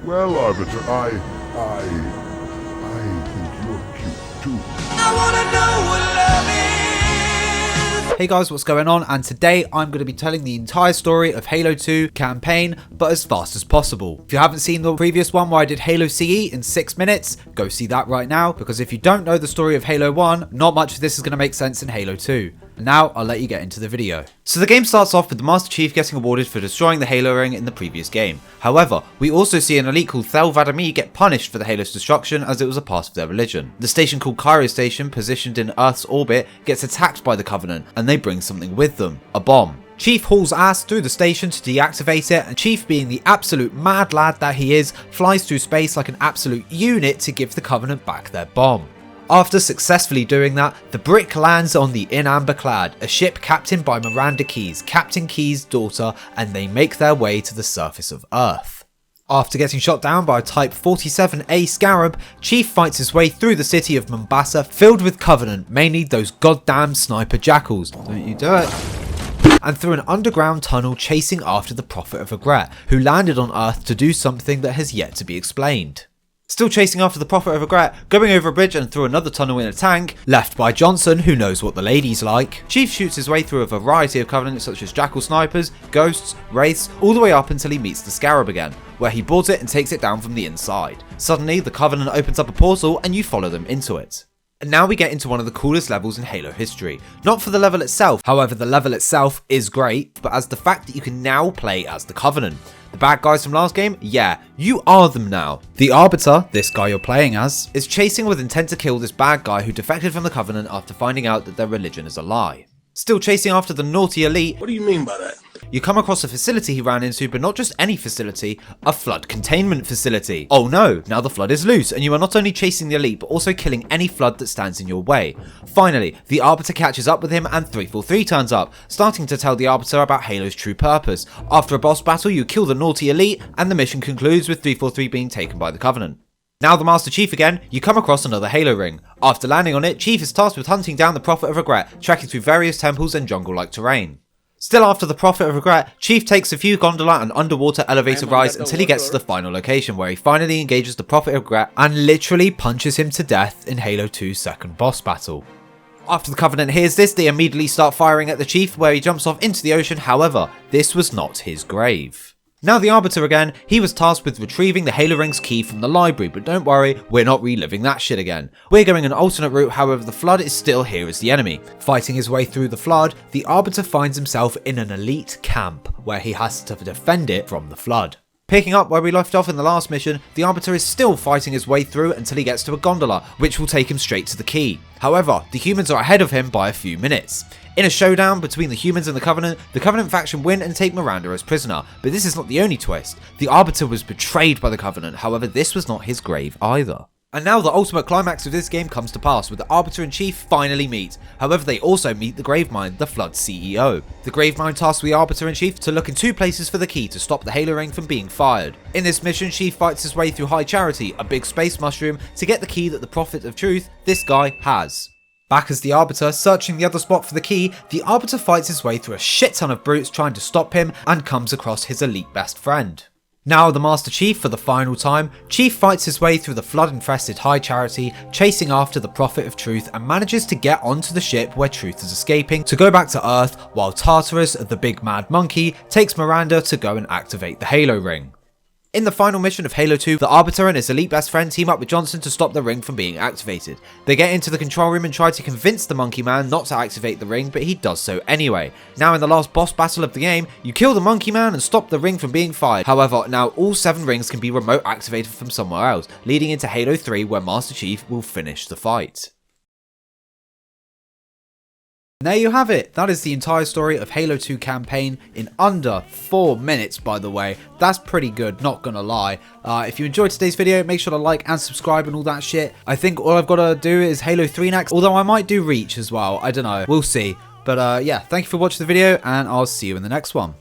Well, Arbiter, I think you're cute too. I wanna know what love is. Hey guys, what's going on? And today I'm going to be telling the entire story of Halo 2 campaign, but as fast as possible. If you haven't seen the previous one where I did Halo CE in 6 minutes, go see that right now, because if you don't know the story of Halo 1, not much of this is going to make sense in Halo 2. And now I'll let you get into the video. So the game starts off with the Master Chief getting awarded for destroying the Halo ring in the previous game. However, we also see an elite called Thel 'Vadamee get punished for the Halo's destruction as it was a part of their religion. The station called CAIRO station, positioned in Earth's orbit, gets attacked by the Covenant, and they bring something with them, a bomb. Chief hauls ass through the station to deactivate it, and Chief, being the absolute mad lad that he is, flies through space like an absolute unit to give the Covenant back their bomb. After successfully doing that, the brick lands on the In Amber Clad, a ship captained by Miranda Keyes, Captain Keyes' daughter, and they make their way to the surface of Earth. After getting shot down by a Type 47A Scarab, Chief fights his way through the city of Mombasa, filled with Covenant, mainly those goddamn sniper jackals. Don't you do it. And through an underground tunnel chasing after the Prophet of Regret, who landed on Earth to do something that has yet to be explained. Still chasing after the Prophet of Regret, going over a bridge and through another tunnel in a tank, left by Johnson, who knows what the ladies like. Chief shoots his way through a variety of Covenants such as Jackal snipers, ghosts, wraiths, all the way up until he meets the Scarab again, where he boards it and takes it down from the inside. Suddenly, the Covenant opens up a portal and you follow them into it. And now we get into one of the coolest levels in Halo history. Not for the level itself, however the level itself is great, but as the fact that you can now play as the Covenant. The bad guys from last game? Yeah, you are them now. The Arbiter, this guy you're playing as, is chasing with intent to kill this bad guy who defected from the Covenant after finding out that their religion is a lie. Still chasing after the naughty elite. What do you mean by that? You come across a facility he ran into, but not just any facility, a flood containment facility. Oh no, now the flood is loose, and you are not only chasing the elite, but also killing any flood that stands in your way. Finally, the Arbiter catches up with him and 343 turns up, starting to tell the Arbiter about Halo's true purpose. After a boss battle, you kill the naughty elite, and the mission concludes with 343 being taken by the Covenant. Now the Master Chief again, you come across another Halo ring. After landing on it, Chief is tasked with hunting down the Prophet of Regret, tracking through various temples and jungle-like terrain. Still after the Prophet of Regret, Chief takes a few gondola and underwater elevator rides until he gets to the final location where he finally engages the Prophet of Regret and literally punches him to death in Halo 2's second boss battle. After the Covenant hears this, they immediately start firing at the Chief where he jumps off into the ocean. However, this was not his grave. Now the Arbiter again, he was tasked with retrieving the Halo Ring's key from the library, but don't worry, we're not reliving that shit again. We're going an alternate route, however the Flood is still here as the enemy. Fighting his way through the Flood, the Arbiter finds himself in an elite camp, where he has to defend it from the Flood. Picking up where we left off in the last mission, the Arbiter is still fighting his way through until he gets to a gondola, which will take him straight to the key. However, the humans are ahead of him by a few minutes. In a showdown between the humans and the Covenant faction win and take Miranda as prisoner, but this is not the only twist. The Arbiter was betrayed by the Covenant, however this was not his grave either. And now the ultimate climax of this game comes to pass, with the Arbiter and Chief finally meet. However, they also meet the Gravemind, the Flood CEO. The Gravemind tasks the Arbiter and Chief to look in 2 places for the key to stop the Halo Ring from being fired. In this mission, Chief fights his way through High Charity, a big space mushroom, to get the key that the Prophet of Truth, this guy, has. Back as the Arbiter, searching the other spot for the key, the Arbiter fights his way through a shit ton of brutes trying to stop him and comes across his elite best friend. Now the Master Chief for the final time, Chief fights his way through the flood-infested High Charity, chasing after the Prophet of Truth and manages to get onto the ship where Truth is escaping to go back to Earth, while Tartarus, the big mad monkey, takes Miranda to go and activate the Halo Ring. In the final mission of Halo 2, the Arbiter and his elite best friend team up with Johnson to stop the ring from being activated. They get into the control room and try to convince the Monkey Man not to activate the ring, but he does so anyway. Now in the last boss battle of the game, you kill the Monkey Man and stop the ring from being fired. However, now all 7 rings can be remote activated from somewhere else, leading into Halo 3 where Master Chief will finish the fight. And there you have it. That is the entire story of Halo 2 campaign in under 4 minutes, by the way. That's pretty good, not gonna lie. If you enjoyed today's video, make sure to like and subscribe and all that shit. I think all I've got to do is Halo 3 next, although I might do Reach as well. I don't know. We'll see. But yeah, thank you for watching the video, and I'll see you in the next one.